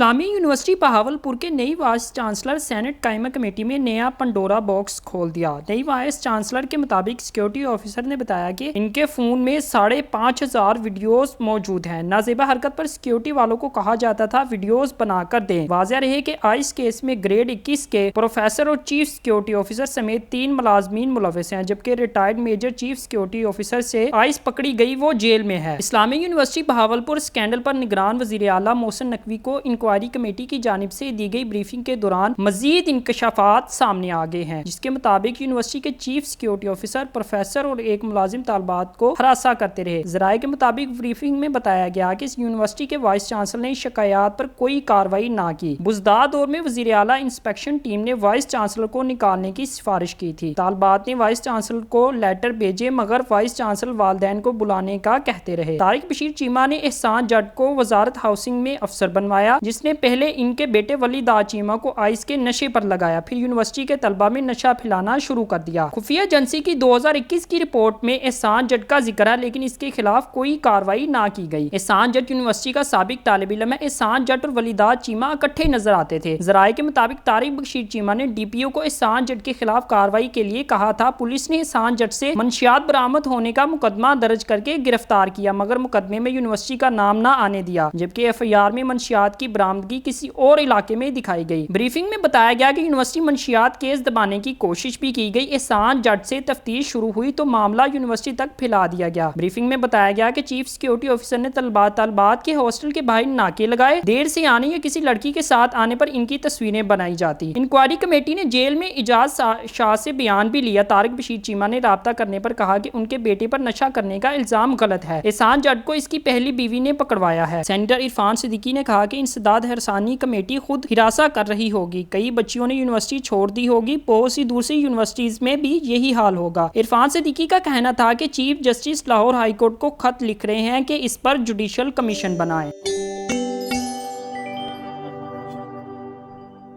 اسلامیہ university Bahawalpur کے نئی vice chancellor Saint قائمہ کمیٹی میں نیا پنڈورا باکس کھول دیا۔ نئی وائس چانسلر کے مطابق سیکیورٹی آفیسر نے بتایا کہ ان کے فون میں 5,500 ویڈیوز موجود ہیں۔ نازیبہ حرکت پر سیکیورٹی والوں کو کہا جاتا تھا ویڈیوز بنا کر دیں۔ واضح رہے کہ آئس کیس میں گریڈ 21 کے پروفیسر اور چیف سیکیورٹی آفیسر سمیت 3 ملازمین ملوث ہیں، جبکہ retired major chief security officer سے آئس پکڑی گئی وہ جیل میں ہے۔ اسلامیہ یونیورسٹی بہاولپور اسکینڈل پر نگران وزیر اعلیٰ محسن نقوی کو انکوائری کمیٹی کی جانب سے دی گئی بریفنگ کے دوران مزید انکشافات سامنے آ گئے ہیں، جس کے مطابق یونیورسٹی کے چیف سیکیورٹی آفیسر، پروفیسر اور ایک ملازم طالبات کو ہراساں کرتے رہے۔ ذرائع کے مطابق بریفنگ میں بتایا گیا کہ اس یونیورسٹی کے وائس چانسلر نے شکایات پر کوئی کارروائی نہ کی۔ بزداد دور میں وزیر اعلیٰ انسپیکشن ٹیم نے وائس چانسلر کو نکالنے کی سفارش کی تھی۔ طالبات نے وائس چانسلر کو لیٹر بھیجے مگر وائس چانسلر والدین کو بلانے کا کہتے رہے۔ طارق بشیر چیمہ نے احسان جٹ کو وزارت ہاؤسنگ میں افسر بنوایا، جس نے پہلے ان کے بیٹے ولی داد چیمہ کو آئس کے نشے پر لگایا، پھر یونیورسٹی کے طلبہ میں نشہ پھیلانا شروع کر دیا۔ خفیہ ایجنسی کی 2021 کی رپورٹ میں احسان جٹ کا ذکر ہے، لیکن اس کے خلاف کوئی کارروائی نہ کی گئی۔ احسان جٹ یونیورسٹی کا سابق طالب علم ہے۔ احسان جٹ اور ولی داد چیمہ اکٹھے نظر آتے تھے۔ ذرائع کے مطابق طارق بشیر چیمہ نے ڈی پی او کو احسان جٹ کے خلاف کارروائی کے لیے کہا تھا۔ پولیس نے احسان جٹ سے منشیات برآمد ہونے کا مقدمہ درج کر کے گرفتار کیا، مگر مقدمے میں یونیورسٹی کا نام نہ آنے دیا، جبکہ ایف آئی آر میں منشیات کی برآمدگی کسی اور علاقے میں دکھائی گئی۔ بریفنگ میں بتایا گیا کہ یونیورسٹی منشیات کیس دبانے کی کوشش بھی کی گئی۔ احسان جٹ سے تفتیش شروع ہوئی تو معاملہ یونیورسٹی تک پھیلا دیا گیا۔ بریفنگ میں بتایا گیا کہ چیف سیکیورٹی آفیسر نے طالبات کے ہاسٹل کے باہر ناکے لگائے، دیر سے آنے یا کسی لڑکی کے ساتھ آنے پر ان کی تصویریں بنائی جاتی۔ انکوائری کمیٹی نے جیل میں اعجاز شاہ سے بیان بھی لیا۔ طارق بشیر چیمہ نے رابطہ کرنے پر کہا کہ ان کے بیٹے پر نشہ کرنے کا الزام غلط ہے۔ احسان جٹ کو اس کی پہلی بیوی نے پکڑوایا ہے۔ سینیٹر عرفان صدیقی نے کہا کہ انسداد ہراسانی کمیٹی خود ہراساں کر رہی ہوگی، کئی بچیوں نے یونیورسٹی چھوڑ دی ہوگی، بہت سی دوسری یونیورسٹیز میں بھی یہی حال ہوگا۔ عرفان صدیقی کا کہنا تھا کہ chief justice Lahore high court کو خط لکھ رہے ہیں کہ اس پر جوڈیشل کمیشن بنائے۔